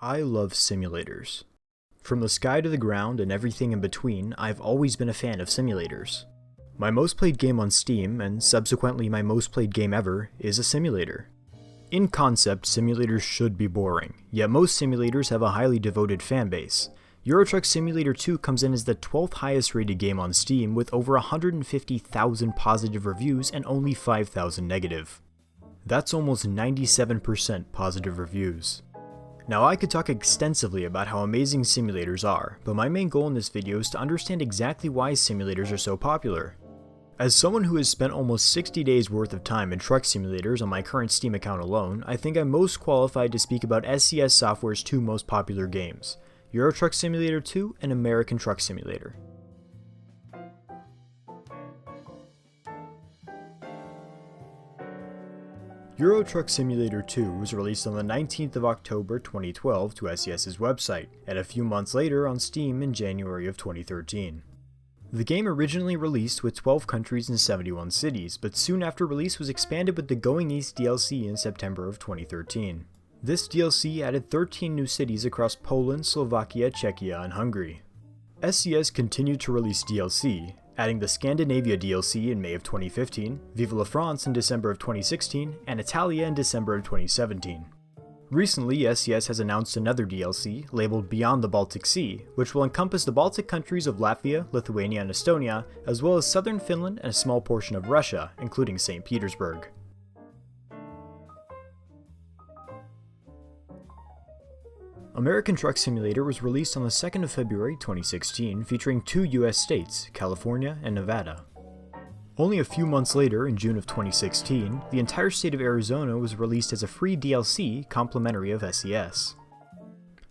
I love simulators. From the sky to the ground and everything in between, I've always been a fan of simulators. My most played game on Steam, and subsequently my most played game ever, is a simulator. In concept, simulators should be boring, yet most simulators have a highly devoted fanbase. Euro Truck Simulator 2 comes in as the 12th highest rated game on Steam with over 150,000 positive reviews and only 5,000 negative. That's almost 97% positive reviews. Now I could talk extensively about how amazing simulators are, but my main goal in this video is to understand exactly why simulators are so popular. As someone who has spent almost 60 days worth of time in truck simulators on my current Steam account alone, I think I'm most qualified to speak about SCS Software's two most popular games, Euro Truck Simulator 2 and American Truck Simulator. Euro Truck Simulator 2 was released on the 19th of October 2012 to SCS's website, and a few months later on Steam in January of 2013. The game originally released with 12 countries and 71 cities, but soon after release was expanded with the Going East DLC in September of 2013. This DLC added 13 new cities across Poland, Slovakia, Czechia, and Hungary. SCS continued to release DLC, adding the Scandinavia DLC in May of 2015, Vive la France in December of 2016, and Italia in December of 2017. Recently, SCS has announced another DLC, labeled Beyond the Baltic Sea, which will encompass the Baltic countries of Latvia, Lithuania, and Estonia, as well as southern Finland and a small portion of Russia, including St. Petersburg. American Truck Simulator was released on the 2nd of February 2016, featuring two US states, California and Nevada. Only a few months later, in June of 2016, the entire state of Arizona was released as a free DLC complimentary of SCS.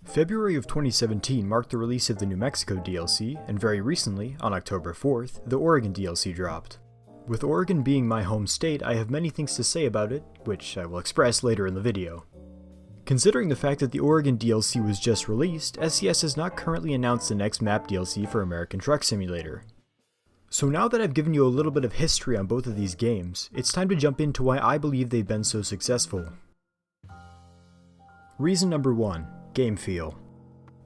February of 2017 marked the release of the New Mexico DLC, and very recently, on October 4th, the Oregon DLC dropped. With Oregon being my home state, I have many things to say about it, which I will express later in the video. Considering the fact that the Oregon DLC was just released, SCS has not currently announced the next map DLC for American Truck Simulator. So now that I've given you a little bit of history on both of these games, it's time to jump into why I believe they've been so successful. Reason number 1, game feel.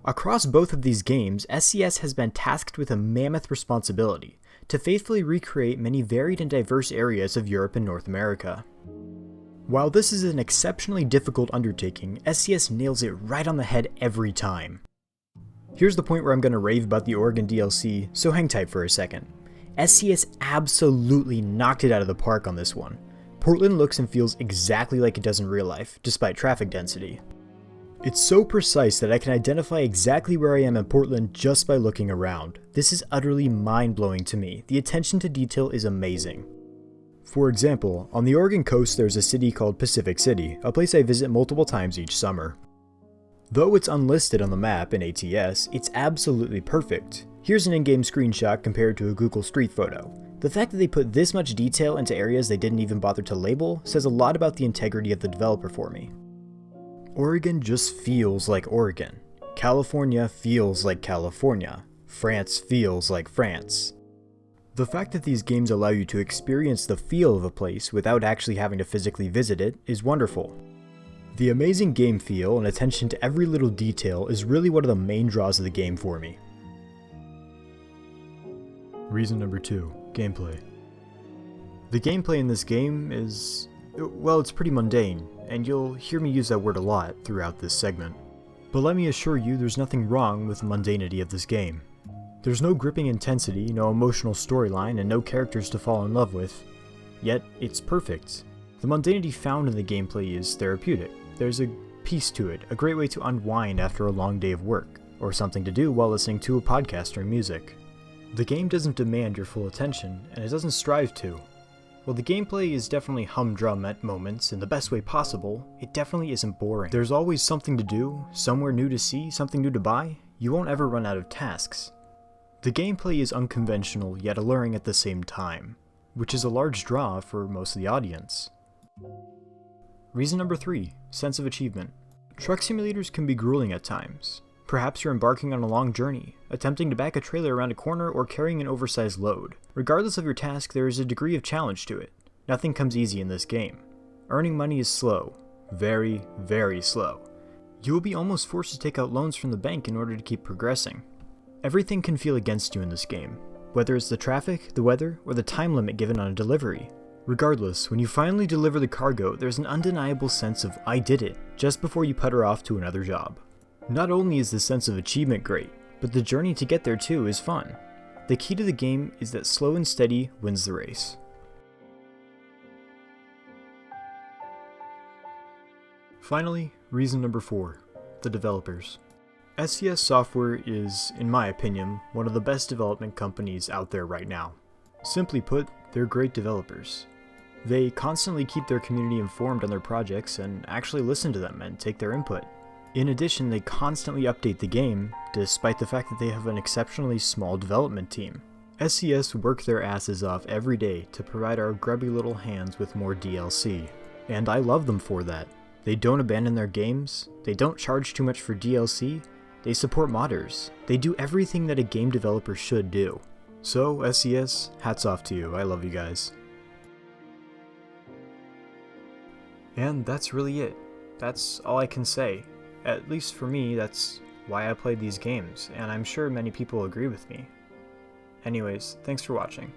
Across both of these games, SCS has been tasked with a mammoth responsibility to faithfully recreate many varied and diverse areas of Europe and North America. While this is an exceptionally difficult undertaking, SCS nails it right on the head every time. Here's the point where I'm going to rave about the Oregon DLC, so hang tight for a second. SCS absolutely knocked it out of the park on this one. Portland looks and feels exactly like it does in real life, despite traffic density. It's so precise that I can identify exactly where I am in Portland just by looking around. This is utterly mind-blowing to me. The attention to detail is amazing. For example, on the Oregon coast there's a city called Pacific City, a place I visit multiple times each summer. Though it's unlisted on the map in ATS, it's absolutely perfect. Here's an in-game screenshot compared to a Google Street photo. The fact that they put this much detail into areas they didn't even bother to label says a lot about the integrity of the developer for me. Oregon just feels like Oregon. California feels like California. France feels like France. The fact that these games allow you to experience the feel of a place without actually having to physically visit it is wonderful. The amazing game feel and attention to every little detail is really one of the main draws of the game for me. Reason number 2, gameplay. The gameplay in this game is, well, it's pretty mundane, and you'll hear me use that word a lot throughout this segment. But let me assure you there's nothing wrong with the mundanity of this game. There's no gripping intensity, no emotional storyline, and no characters to fall in love with. Yet, it's perfect. The mundanity found in the gameplay is therapeutic. There's a peace to it, a great way to unwind after a long day of work, or something to do while listening to a podcast or music. The game doesn't demand your full attention, and it doesn't strive to. While the gameplay is definitely humdrum at moments in the best way possible, it definitely isn't boring. There's always something to do, somewhere new to see, something new to buy. You won't ever run out of tasks. The gameplay is unconventional yet alluring at the same time, which is a large draw for most of the audience. Reason number 3, sense of achievement. Truck simulators can be grueling at times. Perhaps you're embarking on a long journey, attempting to back a trailer around a corner or carrying an oversized load. Regardless of your task, there is a degree of challenge to it. Nothing comes easy in this game. Earning money is slow. Very, very slow. You will be almost forced to take out loans from the bank in order to keep progressing. Everything can feel against you in this game, whether it's the traffic, the weather, or the time limit given on a delivery. Regardless, when you finally deliver the cargo, there's an undeniable sense of "I did it" just before you putter off to another job. Not only is the sense of achievement great, but the journey to get there too is fun. The key to the game is that slow and steady wins the race. Finally, reason number 4, the developers. SCS Software is, in my opinion, one of the best development companies out there right now. Simply put, they're great developers. They constantly keep their community informed on their projects and actually listen to them and take their input. In addition, they constantly update the game, despite the fact that they have an exceptionally small development team. SCS work their asses off every day to provide our grubby little hands with more DLC, and I love them for that. They don't abandon their games, they don't charge too much for DLC, they support modders, they do everything that a game developer should do. So SCS, hats off to you, I love you guys. And that's really it. That's all I can say. At least for me, that's why I played these games, and I'm sure many people agree with me. Anyways, thanks for watching.